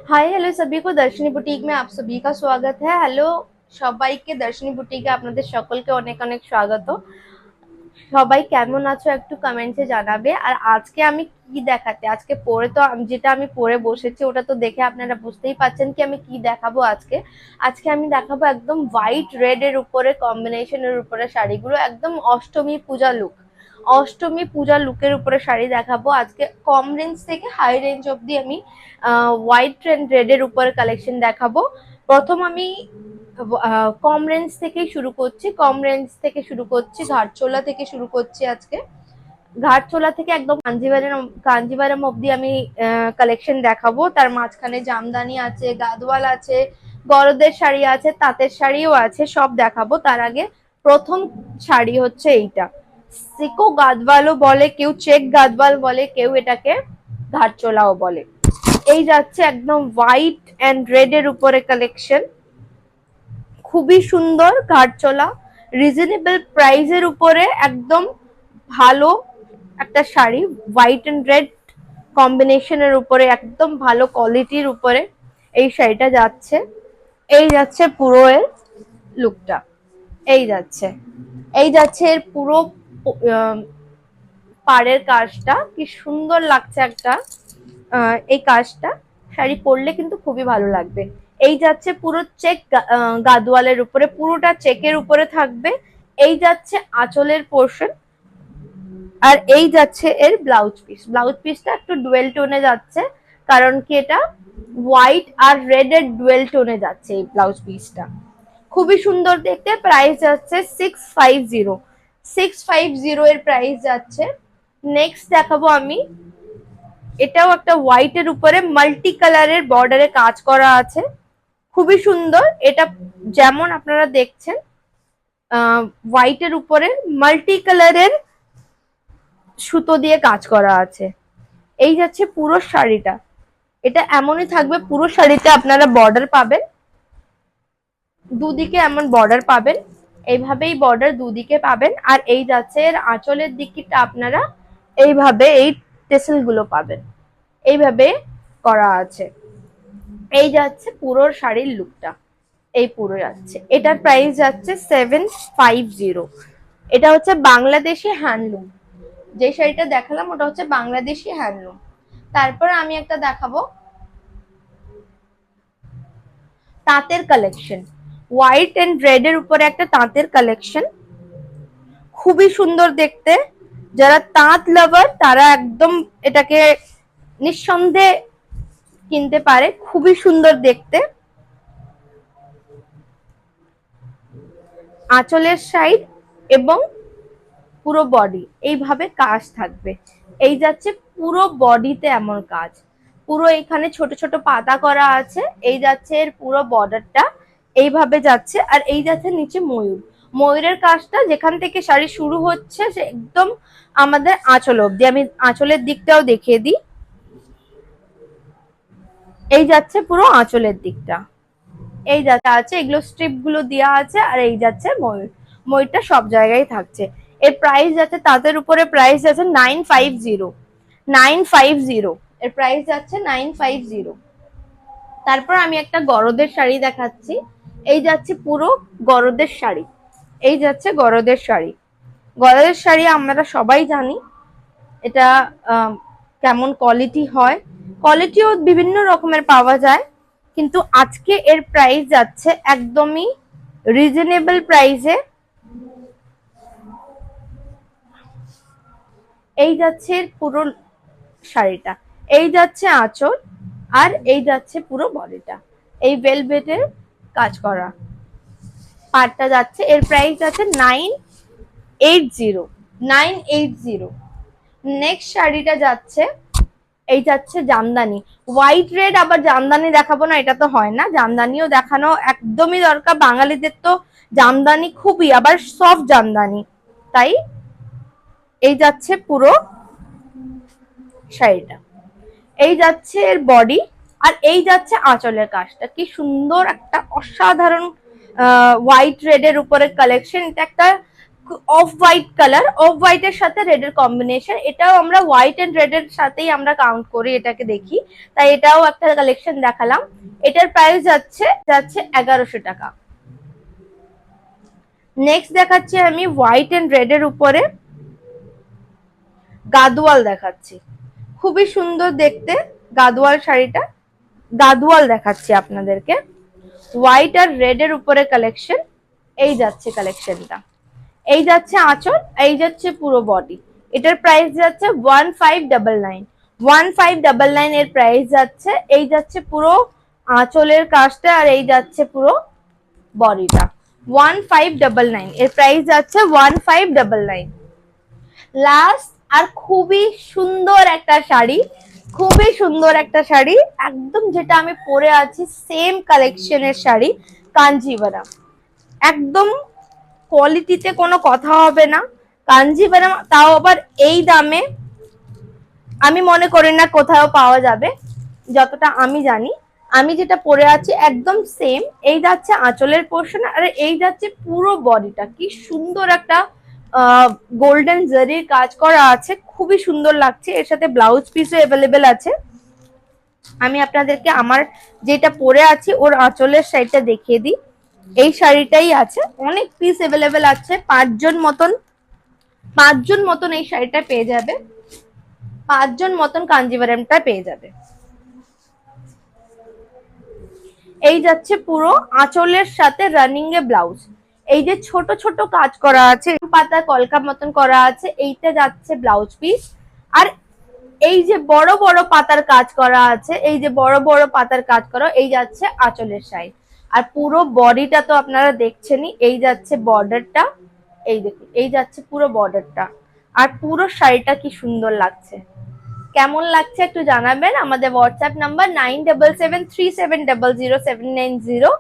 Hi hello सभी को दर्शनी बुटीक में आप सभी का स्वागत है। हेलो সবাইকে দর্শনী বুটিকে আপনাদের সকলকে অনেক অনেক স্বাগত। সবাই কেমন আছো একটু কমেন্টে জানাবে। আর আজকে আমি কি দেখাতে, আজকে পরে তো যেটা আমি পরে বসেছি ওটা তো দেখে আপনারা বুঝতেই পাচ্ছেন কি আমি কি দেখাবো। আজকে আজকে আমি দেখাবো একদম হোয়াইট রেড এর উপরে কম্বিনেশনের উপরে শাড়িগুলো, একদম অষ্টমী পূজা লুক। অষ্টমী পূজা লুকের উপরে শাড়ি দেখাবো আজকে। কম রেঞ্জ থেকে হাই রেঞ্জ অব্দি আমি হোয়াইট এন্ড রেড এর উপরে কালেকশন দেখাবো। প্রথম আমি কম রেঞ্জ থেকেই শুরু করছি। কম রেঞ্জ থেকে শুরু করছি, ঘাটচোলা থেকে শুরু করছি আজকে। ঘাটচোলা থেকে একদম কাঞ্জিভারাম অব্দি আমি কালেকশন দেখাবো। তার মাঝখানে জামদানি আছে, গাদওয়াল আছে, বড়দের শাড়ি আছে, তাঁতের শাড়িও আছে, সব দেখাবো। তার আগে প্রথম শাড়ি হচ্ছে এইটা, সিকো গাদওয়ালও বলে কেউ, চেক গাদওয়াল বলে কেউ, এটাকে ঘাটচোলাও বলে। এই যাচ্ছে একদম হোয়াইট এন্ড রেড এর উপরে কালেকশন, খুবই সুন্দর। ঘাটচোলা রিজনেবল প্রাইসের উপরে একদম ভালো একটা শাড়ি, হোয়াইট এন্ড রেড কম্বিনেশনের উপরে একদম ভালো কোয়ালিটির উপরে এই শাড়িটা যাচ্ছে। এই যাচ্ছে পুরো এর লুকটা, এই যাচ্ছে, এই যাচ্ছে এর পুরো পাড়ের কাজটা, কি সুন্দর লাগছে একটা। এই কাজটা শাড়ি পরলে কিন্তু খুবই ভালো লাগবে। এই যাচ্ছে পুরো চেক গাদওয়ালের উপরে, পুরোটা চেকের উপরে থাকবে। এই যাচ্ছে আঁচলের পোর্শন, আর এই যাচ্ছে এর ব্লাউজ পিস। ব্লাউজ পিসটা একটু ডুয়েল টোনে যাচ্ছে, কারণ কি এটা হোয়াইট আর রেড এর ডুয়েল টোনে যাচ্ছে এই ব্লাউজ পিসটা। খুবই সুন্দর দেখতে। প্রাইস যাচ্ছে 650, 650 এর প্রাইস যাচ্ছে। নেক্সট দেখাবো আমি, এটাও একটা হোয়াইট এর উপরে মাল্টি কালারের বর্ডারে কাজ করা আছে, খুবই সুন্দর। এটা যেমন আপনারা দেখছেন হোয়াইট এর উপরে মাল্টি কালারের সুতো দিয়ে কাজ করা আছে। এই যাচ্ছে পুরো শাড়িটা, এটা এমনই থাকবে। পুরো শাড়িতে আপনারা বর্ডার পাবেন, দুদিকে এমন বর্ডার পাবেন, এইভাবেই বর্ডার দুদিকে পাবেন। আর এই যাচ্ছে এর আঁচলের দিকটা আপনারা এইভাবে এই টেসেল গুলো পাবেন, এইভাবে করা আছে। এই যাচ্ছে পুরো শাড়ির লুকটা, এই পুরো যাচ্ছে। এটার প্রাইস যাচ্ছে 750। এটা হচ্ছে বাংলাদেশি হ্যান্ডলুম। যে শাড়িটা দেখালাম ওটা হচ্ছে বাংলাদেশি হ্যান্ডলুম। তারপর আমি একটা দেখাবো তাঁতের কালেকশন, হোয়াইট এন্ড রেড এর উপরে একটা তাঁতের কালেকশন, খুবই সুন্দর দেখতে। যারা তাঁত লাভার তারা একদম এটাকে নিঃসন্দেহে কিনতে পারে, খুবই সুন্দর দেখতে। আঁচলের সাইড এবং পুরো বডি এইভাবে কাজ থাকবে। এই যাচ্ছে পুরো বডিতে এমন কাজ, পুরো এখানে ছোট ছোট পাতা করা আছে। এই যাচ্ছে এর পুরো বর্ডারটা এইভাবে যাচ্ছে। আর এই যাচ্ছে নিচে ময়ূর, ময়ূরের কাজটা যেখান থেকে শাড়ি শুরু হচ্ছে সে একদম আমাদের আঁচল অব্দি। আমি আঁচলের দিকটাও দেখিয়ে দিই। এই যাচ্ছে পুরো আঁচলের দিকটা, এই যাচ্ছে আছে, এগুলো স্ট্রিপ গুলো দেওয়া আছে। আর এই যাচ্ছে ময়ূর, ময়ূরটা সব জায়গায় থাকছে। এর প্রাইস যাচ্ছে তাদের উপরে, প্রাইস যাচ্ছে 950, 950 এর প্রাইস যাচ্ছে 950। তারপর আমি একটা গরদের শাড়ি দেখাচ্ছি। এই যাচ্ছে পুরো গরদের শাড়ি, এই যাচ্ছে গরদের শাড়ি। গরদের শাড়ি আমরা সবাই জানি এটা কেমন কোয়ালিটি হয়, কোয়ালিটিও বিভিন্ন রকমের পাওয়া যায়, কিন্তু আজকে এর প্রাইস যাচ্ছে একদমই রিজনেবল প্রাইসে। এই যাচ্ছে পুরো শাড়িটা, এই যাচ্ছে আঁচল, আর এই যাচ্ছে পুরো বডিটা এই ভেলভেটের কাজ করা পার্টটা যাচ্ছে। এর প্রাইস যাচ্ছে 980, 980। নেক্সট শাড়িটা যাচ্ছে, এই যাচ্ছে জামদানি, হোয়াইট রেড। আবার জামদানি দেখাবো না এটা তো হয় না, জামদানিও দেখানো একদমই দরকার। বাঙালিদের তো জামদানি খুবই, আবার সফট জামদানি। তাই এই যাচ্ছে পুরো শাড়িটা, এই যাচ্ছে এর বডি, আর এই যাচ্ছে আঁচলের কাজটা। কি সুন্দর একটা অসাধারণ হোয়াইট রেড এর উপরে কালেকশন। এটা একটা off white colour, off white এর সাথে রেড এর কম্বিনেশন, এটাও আমরা হোয়াইট এন্ড রেড এর সাথেই আমরা কাউন্ট করি, এটাকে দেখি, তাই এটাও একটা কালেকশন দেখালাম। এটার প্রাইস যাচ্ছে 1100 টাকা। নেক্সট দেখাচ্ছি আমি হোয়াইট এন্ড রেড এর উপরে গাদোয়াল দেখাচ্ছি, খুবই সুন্দর দেখতে গাদোয়াল শাড়িটা, গাদোয়াল দেখাচ্ছি আপনাদেরকে, হোয়াইট আর রেড এর উপরে কালেকশন। এই যাচ্ছে কালেকশনটা, এই যাচ্ছে আঁচল, এই যাচ্ছে পুরো বডি। এটার প্রাইস যাচ্ছে 1599, 1599 এর প্রাইস যাচ্ছে। এই যাচ্ছে পুরো আঁচলের কাজটা, আর এই যাচ্ছে পুরো বডিটা, 1599 এর প্রাইস যাচ্ছে 1599। লাস্ট আর খুবই সুন্দর একটা শাড়ি, খুবই সুন্দর একটা শাড়ি, একদম যেটা আমি পরে আছি সেম কালেকশনের শাড়ি, কাঞ্জিভারাম। একদম কোয়ালিটিতে কোনো কথা হবে না, কাঞ্জিভারাম, তাও আবার এই দামে আমি মনে করি না কোথাও পাওয়া যাবে, যতটা আমি জানি। আমি যেটা পরে আছি একদম সেম, এই যাচ্ছে আঁচলের পোর্শন, আর এই যাচ্ছে পুরো বডিটা, কি সুন্দর একটা গোল্ডেন জারির কাজ করা আছে, খুবই সুন্দর লাগছে। এর সাথে ব্লাউজ পিসও অ্যাভেলেবেল আছে। আমি আপনাদেরকে আমার যেটা পরে আছি ওর আঁচলের সাইডটা দেখিয়ে দিই। এই শাড়িটাই আছে, অনেক পিস অ্যাভেলেবেল আছে, পাঁচজন মতন এই শাড়িটা পেয়ে যাবে, 5জন মতন কাঞ্জিভারামটা পেয়ে যাবে। এই যাচ্ছে পুরো আঁচলের সাথে রানিং এ ব্লাউজ, এই যে ছোট ছোট কাজ করা আছে, পাতা কলকা মতন করা আছে, এইটা যাচ্ছে ব্লাউজ পিস। আর এই যে বড় বড় পাতার কাজ করা আছে, এই যে বড় বড় পাতার কাজ করা, এই যাচ্ছে আঁচলের সাইড। আর পুরো বডিটা তো আপনারা দেখছেনই, এই যাচ্ছে বর্ডারটা, এই দেখুন, এই যাচ্ছে পুরো বর্ডারটা। আর পুরো শাড়িটা কি সুন্দর লাগছে, কেমন লাগছে একটু জানাবেন। আমাদের হোয়াটসঅ্যাপ নাম্বার 9773700790,